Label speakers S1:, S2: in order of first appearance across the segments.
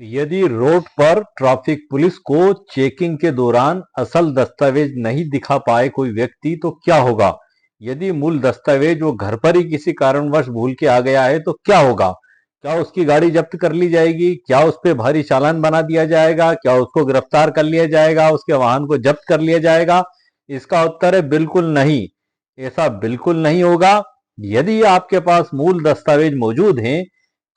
S1: यदि रोड पर traffic police को चेकिंग के दौरान असल दस्तावेज नहीं दिखा पाए कोई व्यक्ति तो क्या होगा? यदि मूल दस्तावेज वो घर पर ही किसी कारणवश भूल के आ गया है तो क्या होगा? क्या उसकी गाड़ी जब्त कर ली जाएगी? क्या उस पे भारी चालान बना दिया जाएगा? क्या उसको गिरफ्तार कर लिया जाएगा? उसके वाहन को जब्त कर लिया जाएगा? इसका उत्तर है बिल्कुल नहीं। ऐसा बिल्कुल नहीं होगा। यदि आपके पास मूल दस्तावेज मौजूद हैं,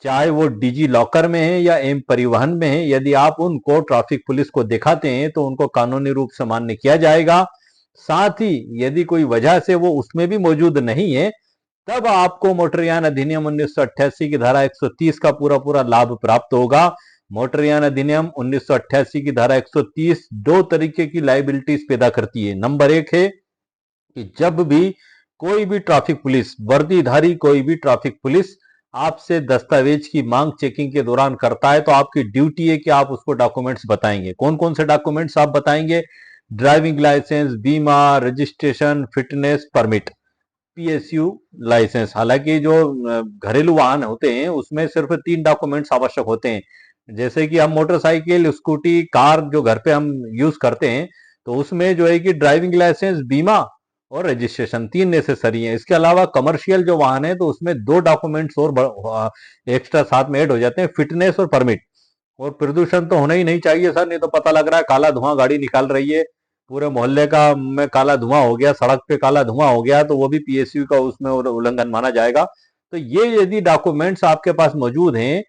S1: चाहे वो डिजी लॉकर में है या एम परिवहन में है, यदि आप उनको ट्रैफिक पुलिस को दिखाते हैं तो उनको कानूनी रूप से मान्य किया जाएगा। साथ ही यदि कोई वजह से वो उसमें भी मौजूद नहीं है, तब आपको मोटरयान अधिनियम 1988 की धारा 130 का पूरा पूरा लाभ प्राप्त होगा। मोटरयान अधिनियम 1988 की धारा 130 दो तरीके की लाइबिलिटीज पैदा करती है। नंबर एक है कि जब भी कोई भी ट्रैफिक पुलिस, वर्दीधारी कोई भी ट्रैफिक पुलिस आपसे दस्तावेज की मांग चेकिंग के दौरान करता है तो आपकी ड्यूटी है कि आप उसको डॉक्यूमेंट्स बताएंगे। कौन कौन से डॉक्यूमेंट्स आप बताएंगे? ड्राइविंग लाइसेंस, बीमा, registration, fitness, permit, PSU licence. हालांकि जो घरेलू वाहन होते हैं उसमें सिर्फ 3 डॉक्यूमेंट्स आवश्यक होते हैं। जैसे कि हम मोटरसाइकिल, स्कूटी, कार जो घर पे हम यूज करते हैं तो उसमें जो है कि ड्राइविंग लाइसेंस, बीमा और रजिस्ट्रेशन 3 नेसेसरी है। इसके अलावा कमर्शियल जो वाहन है तो उसमें 2 डॉक्यूमेंट्स और एक्स्ट्रा साथ में ऐड हो जाते हैं, फिटनेस और परमिट। और प्रदूषण तो होना ही नहीं चाहिए सर, नहीं तो पता लग रहा है काला धुआं गाड़ी निकाल रही है, पूरे मोहल्ले का में काला धुआं हो गया, सड़क पे काला धुआं हो गया तो वो भी पीएसयू का उसमें उल्लंघन माना जाएगा। तो ये यदि डॉक्यूमेंट्स आपके पास मौजूद हैं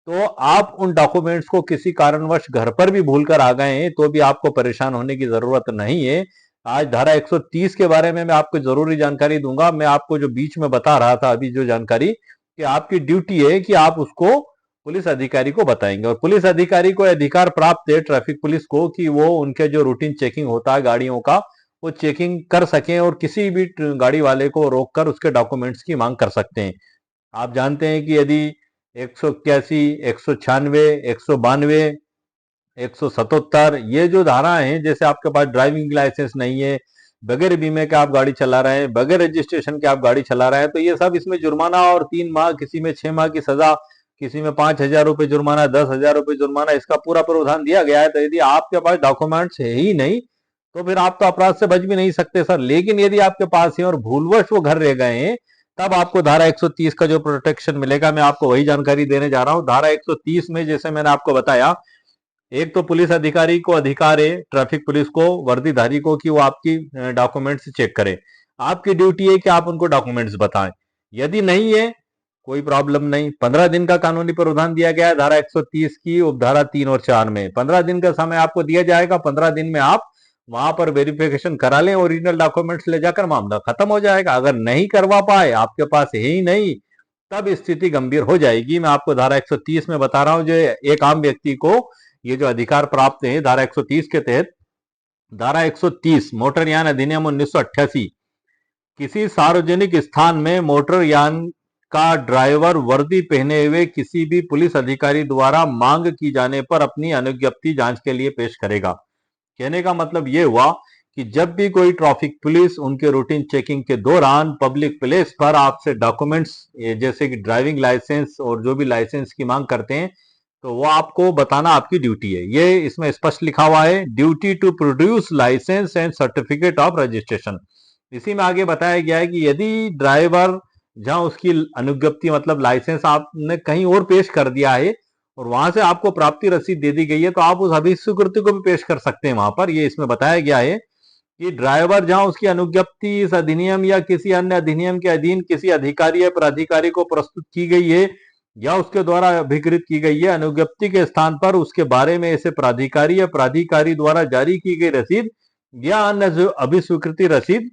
S1: तो आप उन डॉक्यूमेंट्स को किसी कारणवश घर पर भी भूल कर आ गए हैं तो भी आपको परेशान होने की जरूरत नहीं है। आज धारा 130 के बारे में मैं आपको जरूरी जानकारी दूंगा। मैं आपको जो बीच में बता रहा था अभी जो जानकारी, कि आपकी ड्यूटी है कि आप उसको पुलिस अधिकारी को बताएंगे। और पुलिस अधिकारी को अधिकार प्राप्त है ट्रैफिक पुलिस को कि वो उनके जो रूटीन चेकिंग होता है गाड़ियों का वो चेकिंग कर सकें और किसी भी गाड़ी वाले को रोककर उसके डॉक्यूमेंट्स की मांग कर सकते हैं। आप जानते हैं कि यदि 181, 196, 192, 177 ये जो धारा है, जैसे आपके पास ड्राइविंग लाइसेंस नहीं है, बगैर बीमे के आप गाड़ी चला रहे हैं, बगैर रजिस्ट्रेशन के आप गाड़ी चला रहे हैं, तो ये सब इसमें जुर्माना और 3 माह, किसी में 6 माह की सजा, किसी में 5,000 रुपए जुर्माना, 10,000 रुपए जुर्माना, इसका पूरा प्रावधान दिया गया है। तो यदि आपके पास डॉक्यूमेंट्स है ही नहीं तो फिर आप तो अपराध से बच भी नहीं सकते सर। लेकिन यदि आपके पास है और भूलवश वो घर रह गए हैं, तब आपको धारा 130 का जो प्रोटेक्शन मिलेगा, मैं आपको वही जानकारी देने जा रहा हूं। धारा 130 में जैसे मैंने आपको बताया, एक तो पुलिस अधिकारी को अधिकार है, ट्रैफिक पुलिस को, वर्दीधारी को, कि वो आपकी डॉक्यूमेंट्स चेक करे। आपकी ड्यूटी है कि आप उनको डॉक्यूमेंट्स बताएं। यदि नहीं है, कोई प्रॉब्लम नहीं, 15 दिन का कानूनी प्रावधान दिया गया है धारा 130 की उपधारा 3 और 4 में। 15 दिन का समय आपको दिया जाएगा। 15 दिन में आप वहां पर वेरिफिकेशन करा लें, ओरिजिनल डॉक्यूमेंट्स ले जाकर मामला खत्म हो जाएगा। अगर नहीं करवा पाए, आपके पास है ही नहीं, तब स्थिति गंभीर हो जाएगी। मैं आपको धारा 130 में बता रहा हूं, जो एक आम व्यक्ति को ये जो अधिकार प्राप्त है धारा 130 के तहत। धारा 130 मोटरयान अधिनियम 1988, किसी सार्वजनिक स्थान में मोटरयान का ड्राइवर वर्दी पहने हुए किसी भी पुलिस अधिकारी द्वारा मांग की जाने पर अपनी अनुज्ञप्ति जांच के लिए पेश करेगा। कहने का मतलब यह हुआ कि जब भी कोई ट्रैफिक पुलिस उनके रूटीन चेकिंग के दौरान पब्लिक प्लेस पर आपसे डॉक्यूमेंट्स जैसे कि ड्राइविंग लाइसेंस और जो भी लाइसेंस की मांग करते हैं तो वो आपको बताना आपकी ड्यूटी है। ये इसमें स्पष्ट लिखा हुआ है, duty to produce licence and certificate of registration. इसी में आगे बताया गया है कि यदि ड्राइवर जहां उसकी अनुज्ञप्ति मतलब लाइसेंस आपने कहीं और पेश कर दिया है और वहां से आपको प्राप्ति रसीद दे दी गई है तो आप उस अभिस्वीकृति को भी पेश कर सकते हैं वहां पर। ये इसमें बताया गया है कि ड्राइवर जहां उसकी अनुज्ञप्ति इस अधिनियम या किसी अन्य अधिनियम के अधीन किसी अधिकारी या प्राधिकारी को प्रस्तुत की गई है या उसके द्वारा अभिकृत की गई है, अनुज्ञप्ति के स्थान पर उसके बारे में ऐसे प्राधिकारी या प्राधिकारी द्वारा जारी की गई रसीद या अन्य जो अभिस्वीकृति रसीद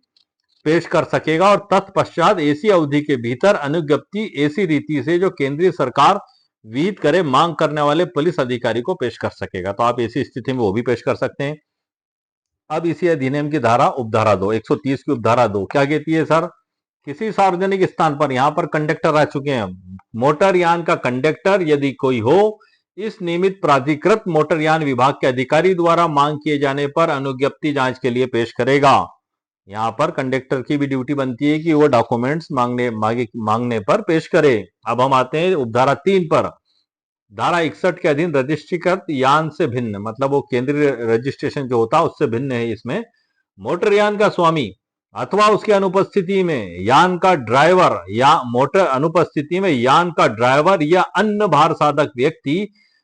S1: पेश कर सकेगा। और तत्पश्चात ऐसी अवधि के भीतर अनुज्ञप्ति ऐसी रीति से जो केंद्रीय सरकार विहित करे मांग करने वाले पुलिस अधिकारी को पेश कर सकेगा। तो आप ऐसी स्थिति में वो भी पेश कर सकते हैं। अब इसी अधिनियम की धारा उपधारा 2, 130 की उपधारा 2 क्या कहती है सर? किसी सार्वजनिक स्थान पर, यहां पर कंडक्टर आ चुके हैं, मोटरयान का कंडक्टर यदि कोई हो, इस नियमित प्राधिकृत मोटरयान विभाग के अधिकारी द्वारा मांग किए जाने पर अनुज्ञप्ति जांच के लिए पेश करेगा। यहां पर कंडक्टर की भी ड्यूटी बनती है कि वो डॉक्यूमेंट्स मांगने पर पेश करे। अब हम आते हैं उपधारा 3 पर। धारा 61 के अधीन रजिस्ट्रीकृत यान से भिन्न, मतलब वो केंद्रीय रजिस्ट्रेशन जो होता है उससे भिन्न है इसमें। मोटर यान का स्वामी अथवा उसकी अनुपस्थिति में यान का ड्राइवर या मोटर अनुपस्थिति में यान का ड्राइवर या अन्य भार साधक व्यक्ति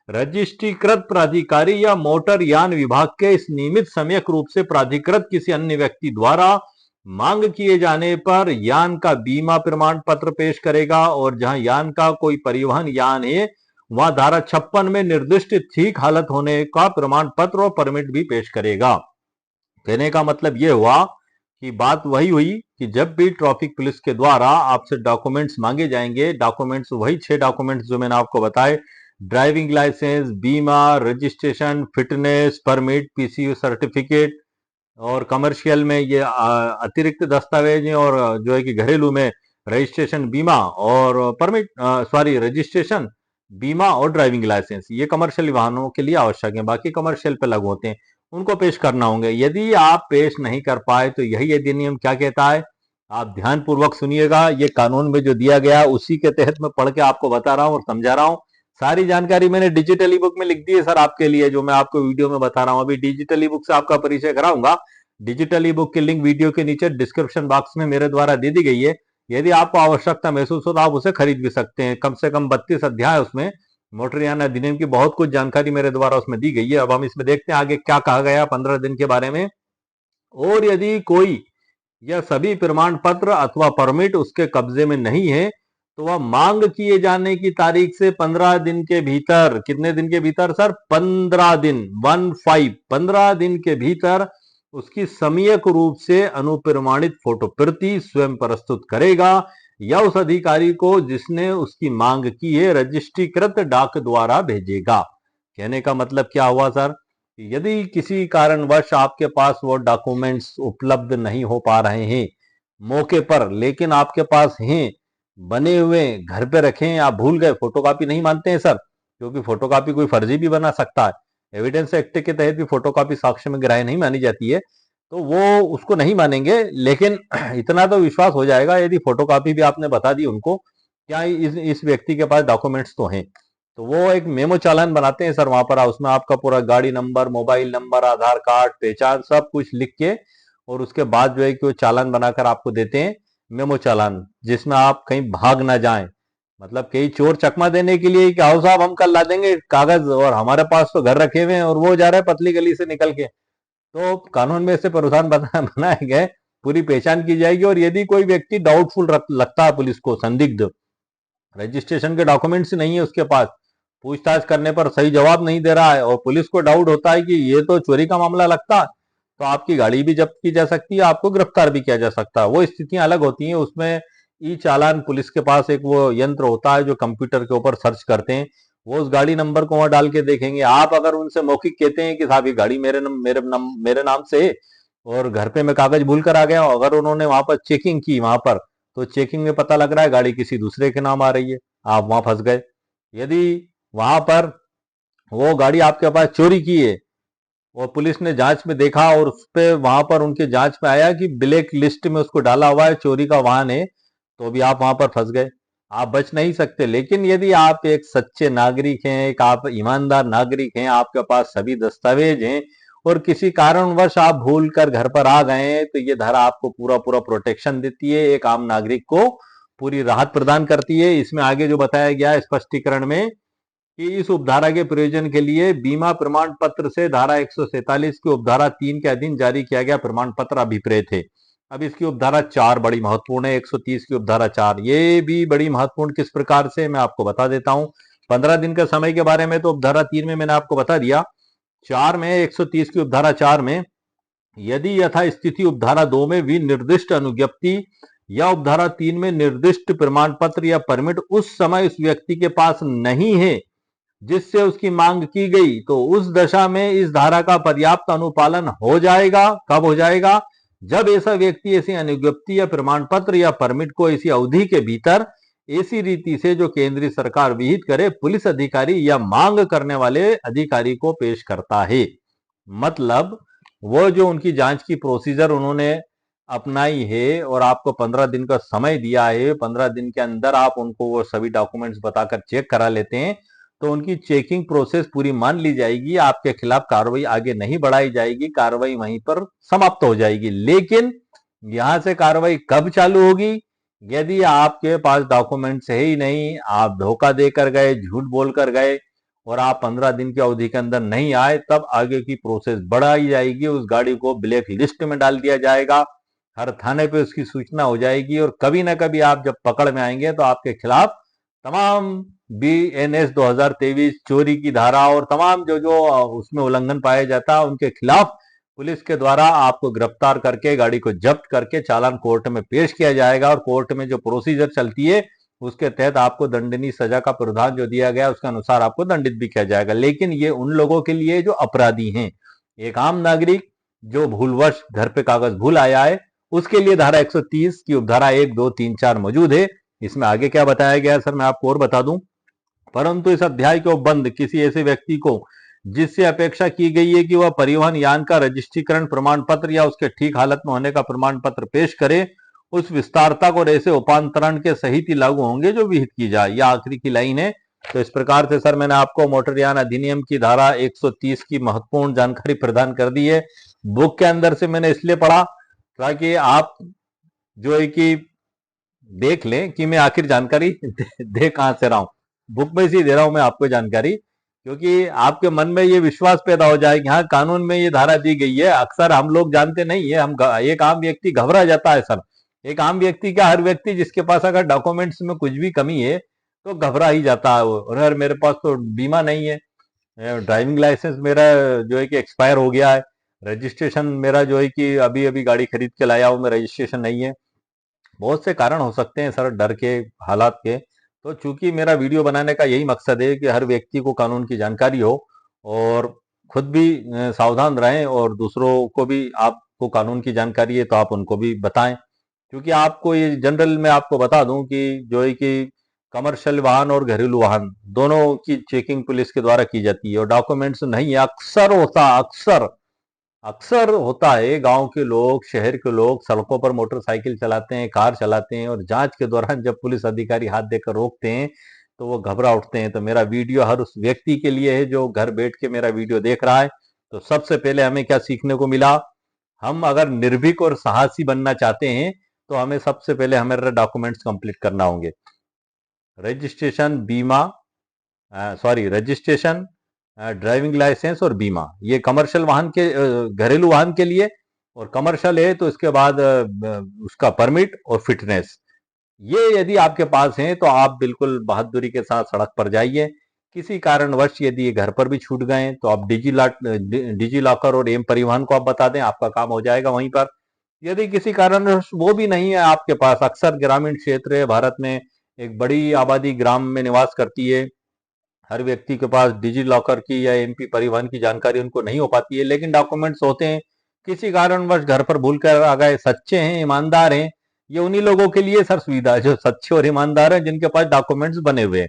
S1: रजिस्ट्रीकृत प्राधिकारी या मोटर यान विभाग के इस नियमित सम्यक रूप से प्राधिकृत किसी अन्य व्यक्ति द्वारा मांग किए जाने पर यान का बीमा प्रमाण पत्र पेश करेगा, और जहां यान का कोई परिवहन यान है वहां धारा 56 में निर्दिष्ट ठीक हालत होने का प्रमाण पत्र और परमिट भी पेश करेगा। कहने का मतलब यह हुआ कि बात वही हुई कि जब भी ट्रैफिक पुलिस के द्वारा आपसे डॉक्यूमेंट्स मांगे जाएंगे, डॉक्यूमेंट्स वही 6 डॉक्यूमेंट्स जो मैंने आपको बताए, ड्राइविंग लाइसेंस, बीमा, registration, fitness, permit, PCU certificate, और कमर्शियल में ये अतिरिक्त दस्तावेज हैं, और जो है कि घरेलू में रजिस्ट्रेशन, बीमा और परमिट, सॉरी रजिस्ट्रेशन, बीमा और ड्राइविंग लाइसेंस, ये कमर्शियल वाहनों के लिए आवश्यक है, बाकी कमर्शियल पे लागू होते हैं, उनको पेश करना होंगे। यदि आप पेश नहीं कर पाए तो यही अधिनियम क्या कहता है, आप ध्यान पूर्वक सुनिएगा। ये कानून में जो दिया गया उसी के तहत मैं पढ़ के आपको बता रहा हूं और समझा रहा हूं। सारी जानकारी मैंने डिजिटल ई बुक में लिख दी है सर आपके लिए, जो मैं आपको वीडियो में बता रहा हूं। अभी डिजिटल ई बुक से आपका परिचय कराऊंगा। डिजिटल ई बुक की लिंक वीडियो के नीचे डिस्क्रिप्शन बॉक्स में मेरे द्वारा दे दी गई है। यदि आपको आवश्यकता महसूस हो तो आप उसे खरीद भी सकते हैं। कम से कम 32 अध्याय उसमें मोटर यान अधिनियम की बहुत कुछ जानकारी मेरे द्वारा उसमें दी गई है। अब हम इसमें देखते हैं आगे क्या कहा गया 15 दिन के बारे में। और यदि कोई या सभी प्रमाण पत्र अथवा परमिट उसके कब्जे में नहीं है तो वह मांग किए जाने की तारीख से 15 दिन के भीतर, कितने दिन के भीतर सर, 15 दिन, 15 दिन के भीतर उसकी सम्यक रूप से अनुप्रमाणित फोटो प्रति स्वयं प्रस्तुत करेगा या उस अधिकारी को जिसने उसकी मांग की है रजिस्ट्रीकृत डाक द्वारा भेजेगा। कहने का मतलब क्या हुआ सर, यदि किसी कारणवश आपके पास वो डॉक्यूमेंट्स उपलब्ध नहीं हो पा रहे हैं मौके पर, लेकिन आपके पास हैं बने हुए, घर पे रखें, आप भूल गए, फोटोकॉपी नहीं मानते हैं सर, क्योंकि फोटोकॉपी कोई फर्जी भी बना सकता है। एविडेंस एक्ट के तहत भी फोटोकॉपी साक्ष्य में ग्राह्य नहीं मानी जाती है, तो वो उसको नहीं मानेंगे। लेकिन इतना तो विश्वास हो जाएगा, यदि फोटोकॉपी भी आपने बता दी उनको, क्या इस व्यक्ति के पास डॉक्यूमेंट्स तो हैं, तो वो एक मेमो चालान बनाते हैं सर वहां पर, उसमें आपका पूरा गाड़ी नंबर, मोबाइल नंबर, आधार कार्ड, पहचान, सब कुछ लिख के, और उसके बाद जो है कि वो चालान बनाकर आपको देते हैं, मेमो चालान, जिसमें आप कहीं भाग ना जाएं। मतलब कई चोर चकमा देने के लिए कि आओ साहब हम कल ला देंगे कागज, और हमारे पास तो घर रखे हुए हैं और वो जा रहा है पतली गली से निकल के। तो कानून में ऐसे प्रावधान बनाए गए, पूरी पहचान की जाएगी। और यदि कोई व्यक्ति डाउटफुल लगता है पुलिस को, संदिग्ध, रजिस्ट्रेशन के डॉक्यूमेंट्स नहीं है उसके पास, पूछताछ करने पर सही जवाब नहीं दे रहा है, और पुलिस को डाउट होता है कि ये तो चोरी का मामला लगता है, तो आपकी गाड़ी भी जब्त की जा सकती है, आपको गिरफ्तार भी किया जा सकता है। वो स्थितियां अलग होती हैं। उसमें ई चालान, पुलिस के पास एक वो यंत्र होता है जो कंप्यूटर के ऊपर सर्च करते हैं, वो उस गाड़ी नंबर को वहां डाल के देखेंगे। आप अगर उनसे मौखिक कहते हैं कि साहब ये गाड़ी मेरे नाम से है और घर पे मैं कागज भूल कर आ गया हूं, अगर उन्होंने वहां पर चेकिंग की, वहां पर तो चेकिंग में पता लग रहा है गाड़ी किसी दूसरे के नाम आ रही है, आप वहां फंस गए। यदि वहां पर वो गाड़ी आपके पास चोरी की है और पुलिस ने जांच में देखा और उस पे वहां पर उनके जांच में आया कि ब्लैक लिस्ट में उसको डाला हुआ है, चोरी का वाहन है, तो भी आप वहां पर फंस गए, आप बच नहीं सकते। लेकिन यदि आप एक सच्चे नागरिक हैं, एक आप ईमानदार नागरिक हैं, आपके पास सभी दस्तावेज हैं और किसी कारणवश आप भूल कर घर पर आ गए हैं, तो ये धारा आपको पूरा पूरा प्रोटेक्शन देती है, एक आम नागरिक को पूरी राहत प्रदान करती है। इसमें आगे जो बताया गया है स्पष्टीकरण में कि इस उपधारा के प्रयोजन के लिए बीमा प्रमाण पत्र से धारा 147 की उपधारा 3 के अधीन जारी किया गया प्रमाण पत्र अभिप्रेत है। अब इसकी उपधारा 4 बड़ी महत्वपूर्ण है। 130 की उपधारा 4 ये भी बड़ी महत्वपूर्ण, किस प्रकार से, मैं आपको बता देता हूं। 15 दिन का समय के बारे में तो उपधारा 3 में मैंने आपको बता दिया। 4 में, 130 की उपधारा 4 में, यदि यथा स्थिति उपधारा 2 में विनिर्दिष्ट अनुज्ञप्ति या उपधारा 3 में निर्दिष्ट प्रमाण पत्र या परमिट उस समय उस व्यक्ति के पास नहीं है जिससे उसकी मांग की गई, तो उस दशा में इस धारा का पर्याप्त अनुपालन हो जाएगा। कब हो जाएगा? जब ऐसा व्यक्ति ऐसी अनुज्ञप्ति या प्रमाण पत्र या परमिट को ऐसी अवधि के भीतर ऐसी रीति से जो केंद्रीय सरकार विहित करे पुलिस अधिकारी या मांग करने वाले अधिकारी को पेश करता है। मतलब वो जो उनकी जांच की प्रोसीजर उन्होंने अपनाई है और आपको 15 दिन का समय दिया है, 15 दिन के अंदर आप उनको वो सभी डॉक्यूमेंट्स बताकर चेक करा लेते हैं, तो उनकी चेकिंग प्रोसेस पूरी मान ली जाएगी, आपके खिलाफ कार्रवाई आगे नहीं बढ़ाई जाएगी, कार्रवाई वहीं पर समाप्त हो जाएगी। लेकिन यहां से कार्रवाई कब चालू होगी? यदि आपके पास डॉक्यूमेंट्स है ही नहीं, आप धोखा देकर गए, झूठ बोलकर गए और आप 15 दिन की अवधि के अंदर नहीं आए, तब आगे की प्रोसेस बढ़ाई जाएगी। उस गाड़ी को ब्लैक लिस्ट में डाल दिया जाएगा, हर थाने पे उसकी सूचना हो जाएगी और कभी ना कभी आप जब पकड़ में आएंगे तो आपके खिलाफ तमाम BNS 2023 चोरी की धारा और तमाम जो जो उसमें उल्लंघन पाया जाता है उनके खिलाफ पुलिस के द्वारा आपको गिरफ्तार करके गाड़ी को जब्त करके चालान कोर्ट में पेश किया जाएगा और कोर्ट में जो प्रोसीजर चलती है उसके तहत आपको दंडनीय सजा का प्रावधान जो दिया गया उसके अनुसार आपको दंडित भी किया जाएगा। लेकिन ये उन लोगों के लिए जो अपराधी हैं, एक आम नागरिक जो भूलवश घर पे कागज भूल आया है, उसके लिए धारा 130 की उपधारा 1, 2, 3, 4 मौजूद है। इसमें आगे क्या बताया गया है सर, मैं आपको और बता दूं। परंतु इस अध्याय को बंद किसी ऐसे व्यक्ति को जिससे अपेक्षा की गई है कि वह परिवहन यान का रजिस्ट्रीकरण प्रमाण पत्र या उसके ठीक हालत में होने का प्रमाण पत्र पेश करे, उस विस्तारतक और ऐसे उपांतरण के सहित ही लागू होंगे जो विहित की जाए। यह आखिरी की लाइन है। तो इस प्रकार से सर मैंने आपको मोटरयान अधिनियम की धारा 130 की महत्वपूर्ण जानकारी प्रदान कर दी है। बुक के अंदर से मैंने इसलिए पढ़ा ताकि आप जो है कि देख लें कि मैं आखिर जानकारी दे कहां से रहा हूं। बुक में से दे रहा हूं मैं आपको जानकारी, क्योंकि आपके मन में ये विश्वास पैदा हो जाए कि हाँ कानून में ये धारा दी गई है। अक्सर हम लोग जानते नहीं है, एक आम व्यक्ति घबरा जाता है सर। एक आम व्यक्ति क्या, हर व्यक्ति जिसके पास अगर डॉक्यूमेंट्स में कुछ भी कमी है तो घबरा ही जाता है वो। और यार मेरे पास तो बीमा नहीं है, ड्राइविंग लाइसेंस मेरा जो है कि एक्सपायर हो गया है, रजिस्ट्रेशन मेरा जो है कि अभी अभी गाड़ी खरीद के लाया हूं मैं, रजिस्ट्रेशन नहीं है। बहुत से कारण हो सकते हैं सर डर के, हालात के। तो चूंकि मेरा वीडियो बनाने का यही मकसद है कि हर व्यक्ति को कानून की जानकारी हो और खुद भी सावधान रहें और दूसरों को भी, आपको कानून की जानकारी है तो आप उनको भी बताएं। क्योंकि आपको ये जनरल में आपको बता दूं कि जो है कि कमर्शियल वाहन और घरेलू वाहन दोनों की चेकिंग पुलिस के द्वारा की जाती है और डॉक्यूमेंट्स नहीं है। अक्सर होता, अक्सर अक्सर होता है, गांव के लोग, शहर के लोग सड़कों पर मोटरसाइकिल चलाते हैं, कार चलाते हैं और जांच के दौरान जब पुलिस अधिकारी हाथ देकर रोकते हैं तो वो घबरा उठते हैं। तो मेरा वीडियो हर उस व्यक्ति के लिए है जो घर बैठ के मेरा वीडियो देख रहा है। तो सबसे पहले हमें क्या सीखने को मिला, हम अगर निर्भीक और साहसी बनना चाहते हैं तो हमें सबसे पहले हमारे डॉक्यूमेंट्स कंप्लीट करना होंगे। रजिस्ट्रेशन, बीमा, रजिस्ट्रेशन, ड्राइविंग लाइसेंस और बीमा, ये कमर्शियल वाहन के, घरेलू वाहन के लिए। और कमर्शियल है तो इसके बाद उसका परमिट और फिटनेस, ये यदि आपके पास है तो आप बिल्कुल बहादुरी के साथ सड़क पर जाइए। किसी कारणवश यदि ये घर पर भी छूट गए तो आप डिजी लॉकर और एम परिवहन को आप बता दें, आपका काम हो जाएगा वहीं पर। यदि किसी कारणवश वो भी नहीं है आपके पास, अक्सर ग्रामीण क्षेत्र है भारत में, एक बड़ी आबादी ग्राम में निवास करती है, हर व्यक्ति के पास डिजी लॉकर की या MP परिवहन की जानकारी उनको नहीं हो पाती है, लेकिन डॉक्यूमेंट्स होते हैं, किसी कारणवश घर पर भूल कर आ गए, सच्चे हैं, ईमानदार हैं, ये उन्हीं लोगों के लिए सर सुविधा है जो सच्चे और ईमानदार हैं, जिनके पास डॉक्यूमेंट्स बने हुए हैं।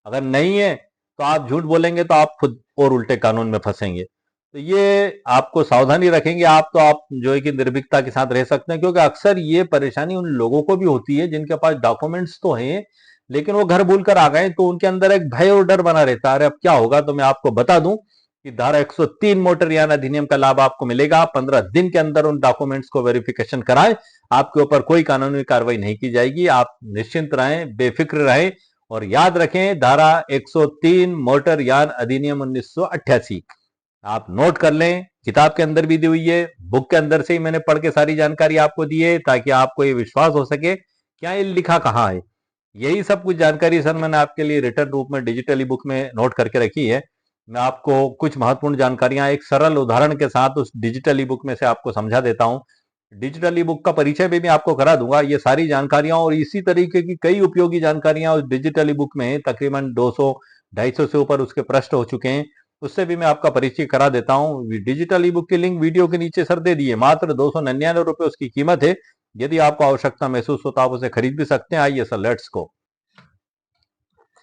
S1: अगर नहीं है तो आप झूठ बोलेंगे तो आप खुद और उल्टे कानून में फंसेंगे। तो ये आपको सावधानी रखेंगे आप तो आप जो है कि निर्भीकता के साथ रह सकते हैं, क्योंकि अक्सर ये परेशानी उन लोगों को भी होती है जिनके पास डॉक्यूमेंट्स तो हैं लेकिन वो घर भूल कर आ गए, तो उनके अंदर एक भय और डर बना रहता है, अरे अब क्या होगा। तो मैं आपको बता दूं कि धारा 103 मोटरयान अधिनियम का लाभ आपको मिलेगा। 15 दिन के अंदर उन डॉक्यूमेंट्स को वेरिफिकेशन कराएं, आपके ऊपर कोई कानूनी कार्रवाई नहीं की जाएगी। आप निश्चिंत रहें, बेफिक्र रहें और याद रखें धारा 103 मोटरयान अधिनियम 1988 आप नोट कर लें, किताब के अंदर भी दी हुई है, बुक के अंदर से ही मैंने पढ़ के सारी जानकारी आपको दी है ताकि आपको ये विश्वास हो सके क्या ये लिखा कहाँ है। यही सब कुछ जानकारी सर मैंने आपके लिए रिटर्न रूप में डिजिटल ई बुक में नोट करके रखी है। मैं आपको कुछ महत्वपूर्ण जानकारियां एक सरल उदाहरण के साथ उस डिजिटल ई बुक में से आपको समझा देता हूं। डिजिटल ई बुक का परिचय भी मैं आपको करा दूंगा। ये सारी जानकारियां और इसी तरीके की कई उपयोगी जानकारियां उस डिजिटल ई बुक में है। तकरीबन 200-250 से ऊपर उसके पृष्ठ हो चुके हैं, उससे भी मैं आपका परिचय करा देता हूँ। डिजिटल ई बुक की लिंक वीडियो के नीचे सर दे दिए, मात्र 299 रुपए उसकी कीमत है। यदि आपको आवश्यकता महसूस हो तो आप उसे खरीद भी सकते हैं। आइए सर, लेट्स गो।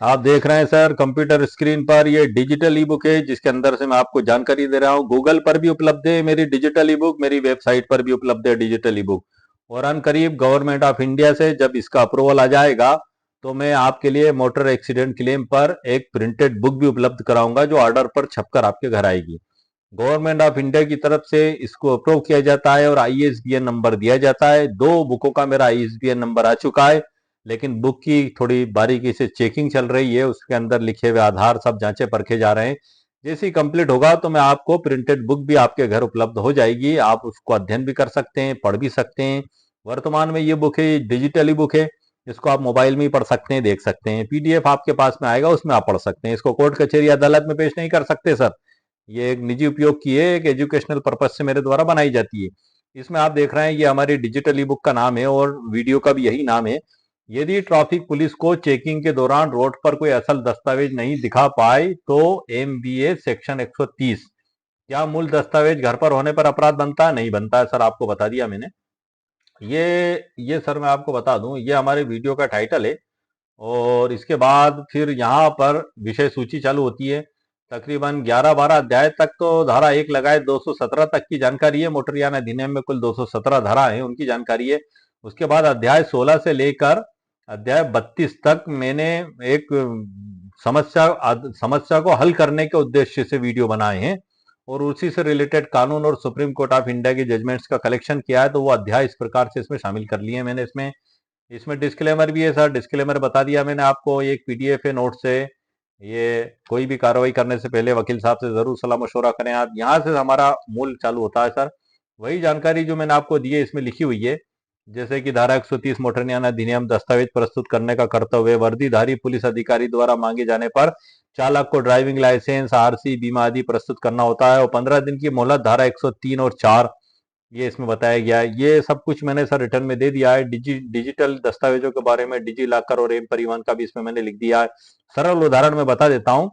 S1: आप देख रहे हैं सर कंप्यूटर स्क्रीन पर ये डिजिटल ई बुक है जिसके अंदर से मैं आपको जानकारी दे रहा हूँ। गूगल पर भी उपलब्ध है मेरी डिजिटल ई बुक, मेरी वेबसाइट पर भी उपलब्ध है डिजिटल ई बुक। और अन करीब गवर्नमेंट ऑफ इंडिया से जब इसका अप्रूवल आ जाएगा तो मैं आपके लिए मोटर एक्सीडेंट क्लेम पर एक प्रिंटेड बुक भी उपलब्ध कराऊंगा जो ऑर्डर पर छपकर आपके घर आएगी। गवर्नमेंट ऑफ इंडिया की तरफ से इसको अप्रूव किया जाता है और आईएसबीएन नंबर दिया जाता है। 2 बुकों का मेरा आईएसबीएन नंबर आ चुका है, लेकिन बुक की थोड़ी बारीकी से चेकिंग चल रही है। उसके अंदर लिखे हुए आधार सब जांचे परखे जा रहे हैं। जैसे ही कंप्लीट होगा तो मैं आपको प्रिंटेड बुक भी आपके घर उपलब्ध हो जाएगी। आप उसको अध्ययन भी कर सकते हैं, पढ़ भी सकते हैं। वर्तमान में ये बुक है, डिजिटली बुक है। इसको आप मोबाइल में ही पढ़ सकते हैं, देख सकते हैं। पीडीएफ आपके पास में आएगा, उसमें आप पढ़ सकते हैं। इसको कोर्ट कचहरी अदालत में पेश नहीं कर सकते सर। ये एक निजी उपयोग की है, एक एजुकेशनल पर्पज से मेरे द्वारा बनाई जाती है। इसमें आप देख रहे हैं ये हमारी डिजिटल ई बुक का नाम है और वीडियो का भी यही नाम है। यदि ट्रैफिक पुलिस को चेकिंग के दौरान रोड पर कोई असल दस्तावेज नहीं दिखा पाए तो एमबीए सेक्शन 130, क्या मूल दस्तावेज घर पर होने पर अपराध बनता है? नहीं बनता है सर, आपको बता दिया मैंने। ये सर मैं आपको बता दूं, ये हमारे वीडियो का टाइटल है और इसके बाद फिर यहाँ पर विषय सूची चालू होती है। तकरीबन 11-12 अध्याय तक तो धारा 1 लगाए 217 तक की जानकारी है। मोटर यान अधिनियम में कुल 217 धारा है, उनकी जानकारी है। उसके बाद अध्याय 16 से लेकर अध्याय 32 तक मैंने एक समस्या को हल करने के उद्देश्य से वीडियो बनाए हैं और उसी से रिलेटेड कानून और सुप्रीम कोर्ट ऑफ इंडिया के जजमेंट्स का कलेक्शन किया है। तो वो अध्याय इस प्रकार से इसमें शामिल कर लिए मैंने। इसमें डिस्क्लेमर भी है सर, डिस्क्लेमर बता दिया मैंने आपको। एक पीडीएफ है नोट से। ये कोई भी कार्रवाई करने से पहले वकील साहब से जरूर सलाह मशवरा करें आप। यहाँ से हमारा मूल चालू होता है सर। वही जानकारी जो मैंने आपको दी है इसमें लिखी हुई है। जैसे कि धारा 130 मोटर यान अधिनियम, दस्तावेज प्रस्तुत करने का कर्तव्य वर्दीधारी पुलिस अधिकारी द्वारा मांगे जाने पर चालक को ड्राइविंग लाइसेंस, आरसी, बीमा आदि प्रस्तुत करना होता है और 15 दिन की मोहलत धारा 103 और 4 ये इसमें बताया गया है। ये सब कुछ मैंने सर रिटर्न में दे दिया है। डिजिटल दस्तावेजों के बारे में डिजी लॉकर और एम परिवहन का भी इसमें मैंने लिख दिया है। सरल उदाहरण में बता देता हूं।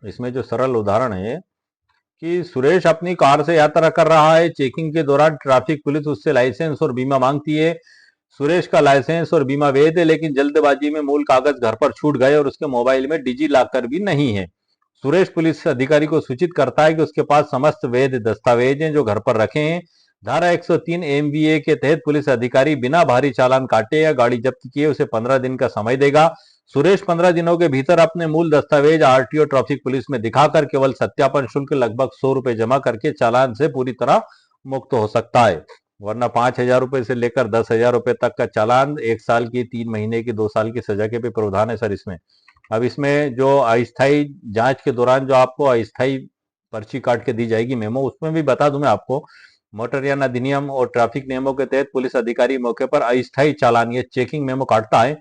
S1: इसमें जो सरल उदाहरण है कि सुरेश अपनी कार से यात्रा कर रहा है। चेकिंग के दौरान ट्रैफिक पुलिस उससे लाइसेंस और बीमा मांगती है। सुरेश का लाइसेंस और बीमा वैध है, लेकिन जल्दबाजी में मूल कागज घर पर छूट गए और उसके मोबाइल में डिजी लॉकर भी नहीं है। सुरेश पुलिस अधिकारी को सूचित करता है कि उसके पास समस्त वैध दस्तावेज हैं जो घर पर रखे हैं। धारा 103 एमवीए के तहत पुलिस अधिकारी बिना भारी चालान काटे या गाड़ी जब्त किए उसे 15 दिन का समय देगा। सुरेश 15 दिनों के भीतर अपने मूल दस्तावेज आरटीओ ट्रैफिक पुलिस में दिखाकर केवल सत्यापन शुल्क लगभग 100 रुपए जमा करके चालान से पूरी तरह मुक्त हो सकता है। वरना 5,000 रुपए से लेकर 10,000 रुपए तक का चालान, 1 साल की, 3 महीने की, 2 साल की सजा के भी प्रावधान है सर इसमें। अब इसमें जो अस्थायी जांच के दौरान जो आपको अस्थायी पर्ची काट के दी जाएगी मेमो, उसमें भी बता दूं मैं आपको। मोटर यान अधिनियम और ट्रैफिक नियमों के तहत पुलिस अधिकारी मौके पर अस्थायी चालान या चेकिंग मेमो काटता है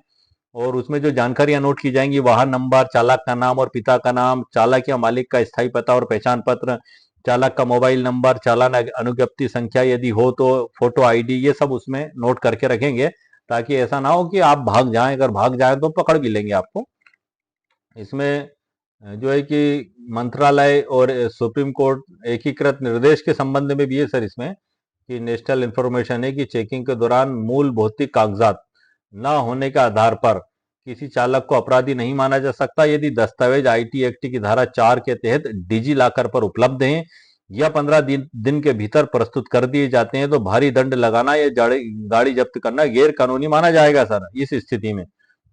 S1: और उसमें जो जानकारियां नोट की जाएंगी, वाहन नंबर, चालक का नाम और पिता का नाम, चालक या मालिक का स्थायी पता और पहचान पत्र, चालक का मोबाइल नंबर, चालान अनुज्ञप्ति संख्या यदि हो तो फोटो आईडी, ये सब उसमें नोट करके रखेंगे ताकि ऐसा ना हो कि आप भाग जाएं। अगर भाग जाएं तो पकड़ भी लेंगे आपको। इसमें जो है कि मंत्रालय और सुप्रीम कोर्ट एकीकृत निर्देश के संबंध में भी है सर इसमें कि नेशनल इंफॉर्मेशन है कि चेकिंग के दौरान मूल भौतिक कागजात न होने के आधार पर किसी चालक को अपराधी नहीं माना जा सकता। यदि दस्तावेज आईटी एक्ट की धारा 4 के तहत डिजी लॉकर पर उपलब्ध हैं या 15 दिन के भीतर प्रस्तुत कर दिए जाते हैं तो भारी दंड लगाना या गाड़ी जब्त करना गैर कानूनी माना जाएगा सर इस स्थिति में।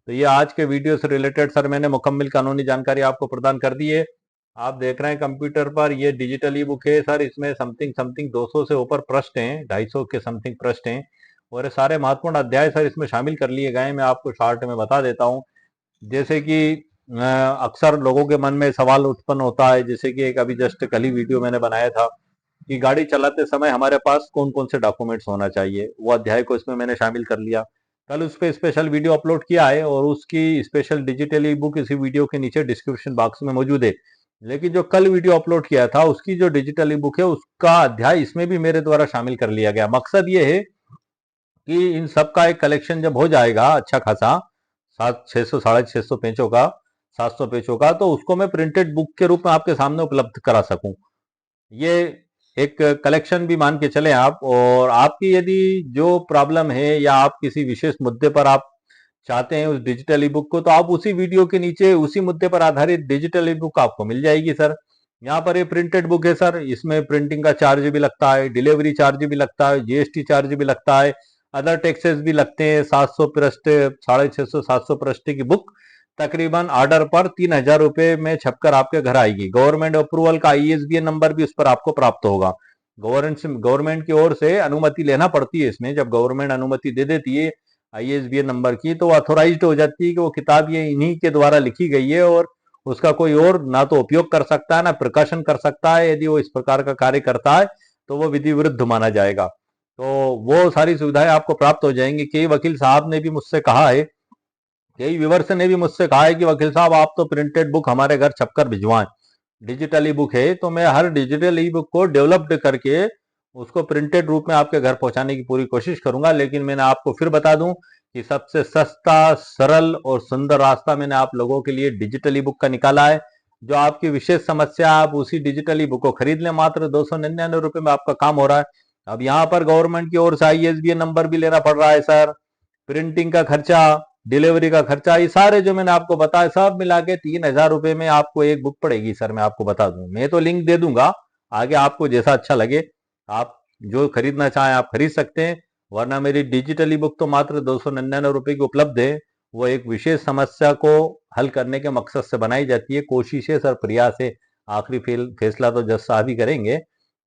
S1: तो ये आज के वीडियो से रिलेटेड सर मैंने मुकम्मल कानूनी जानकारी आपको प्रदान कर दी है। आप देख रहे हैं कंप्यूटर पर, ये डिजिटल ई बुक है सर। इसमें समथिंग 200 से ऊपर पृष्ठ हैं, 250 के समथिंग पृष्ठ हैं और ये सारे महत्वपूर्ण अध्याय सर इसमें शामिल कर लिए गए हैं। मैं आपको शॉर्ट में बता देता हूँ। जैसे कि अक्सर लोगों के मन में सवाल उत्पन्न होता है, जैसे कि एक अभी जस्ट कल ही वीडियो मैंने बनाया था कि गाड़ी चलाते समय हमारे पास कौन कौन से डॉक्यूमेंट्स होना चाहिए, वो अध्याय को इसमें मैंने शामिल कर लिया। कल उस पर स्पेशल वीडियो अपलोड किया है और उसकी स्पेशल डिजिटल ई बुक इसी वीडियो के नीचे डिस्क्रिप्शन बॉक्स में मौजूद है। लेकिन जो कल वीडियो अपलोड किया था उसकी जो डिजिटल ई बुक है उसका अध्याय इसमें भी मेरे द्वारा शामिल कर लिया गया। मकसद ये है कि इन सब का एक कलेक्शन जब हो जाएगा अच्छा खासा, 600 650 पेजों का, 700 पेजों का, तो उसको मैं प्रिंटेड बुक के रूप में आपके सामने उपलब्ध करा सकूं। ये एक कलेक्शन भी मान के चले आप। और आपकी यदि जो प्रॉब्लम है या आप किसी विशेष मुद्दे पर आप चाहते हैं उस डिजिटल ई बुक को, तो आप उसी वीडियो के नीचे उसी मुद्दे पर आधारित डिजिटल ई बुक आपको मिल जाएगी सर। यहाँ पर ये प्रिंटेड बुक है सर, इसमें प्रिंटिंग का चार्ज भी लगता है, डिलीवरी चार्ज भी लगता है, जीएसटी चार्ज भी लगता है। अदर टैक्सेस भी लगते हैं। 700 पृष्ठ, 650 700 पृष्ठ की बुक तकरीबन ऑर्डर पर 3,000 रुपए में छपकर आपके घर आएगी। गवर्नमेंट अप्रूवल का ISBN नंबर भी उस पर आपको प्राप्त होगा। गवर्नमेंट की ओर से अनुमति लेना पड़ती है इसमें। जब गवर्नमेंट अनुमति दे देती है ISBN नंबर की, तो अथोराइज्ड हो जाती है कि वो किताब ये इन्हीं के द्वारा लिखी गई है और उसका कोई और ना तो उपयोग कर सकता है ना प्रकाशन कर सकता है। यदि वो इस प्रकार का कार्य करता है तो वो विधि विरुद्ध माना जाएगा। तो वो सारी सुविधाएं आपको प्राप्त हो जाएंगी। कई वकील साहब ने भी मुझसे कहा है, कई व्यूवर्स ने भी मुझसे कहा है कि वकील साहब आप तो प्रिंटेड बुक हमारे घर छपकर भिजवाएं। डिजिटल ई बुक है तो मैं हर डिजिटल ई बुक को डेवलप्ड करके उसको प्रिंटेड रूप में आपके घर पहुंचाने की पूरी कोशिश करूंगा। लेकिन मैंने आपको फिर बता दूं कि सबसे सस्ता, सरल और सुंदर रास्ता मैंने आप लोगों के लिए डिजिटल ई बुक का निकाला है। जो आपकी विशेष समस्या, आप उसी डिजिटल ई बुक को खरीद लें। मात्र 299 रुपए में आपका काम हो रहा है। अब यहाँ पर गवर्नमेंट की ओर से ISBN नंबर भी लेना पड़ रहा है सर, प्रिंटिंग का खर्चा, डिलीवरी का खर्चा, ये सारे जो मैंने आपको बताया सब मिला के 3,000 रुपए में आपको एक बुक पड़ेगी सर। मैं आपको बता दूं, मैं तो लिंक दे दूंगा, आगे आपको जैसा अच्छा लगे आप जो खरीदना चाहें आप खरीद सकते हैं। वरना मेरी डिजिटल ई बुक तो मात्र 299 रुपए की उपलब्ध है। वो एक विशेष समस्या को हल करने के मकसद से बनाई जाती है। कोशिश है सर, प्रयास है, आखिरी फैसला तो जज साहब ही करेंगे।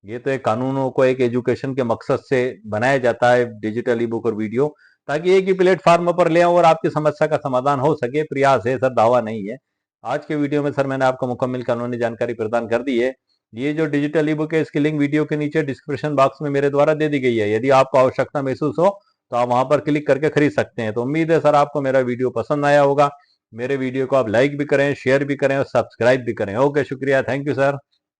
S1: ये तो एक कानूनों को एक एजुकेशन के मकसद से बनाया जाता है डिजिटल ई बुक और वीडियो, ताकि एक ही प्लेटफॉर्म पर ले आऊं और आपकी समस्या का समाधान हो सके। प्रयास है सर, दावा नहीं है। आज के वीडियो में सर मैंने आपको मुकम्मल कानूनी जानकारी प्रदान कर दी है। ये जो डिजिटल ई बुक है इसकी लिंक वीडियो के नीचे डिस्क्रिप्शन बॉक्स में मेरे द्वारा दे दी गई है। यदि आपको आवश्यकता महसूस हो तो आप वहां पर क्लिक करके खरीद सकते हैं। तो उम्मीद है सर आपको मेरा वीडियो पसंद आया होगा। मेरे वीडियो को आप लाइक भी करें, शेयर भी करें और सब्सक्राइब भी करें। ओके, शुक्रिया, थैंक यू सर।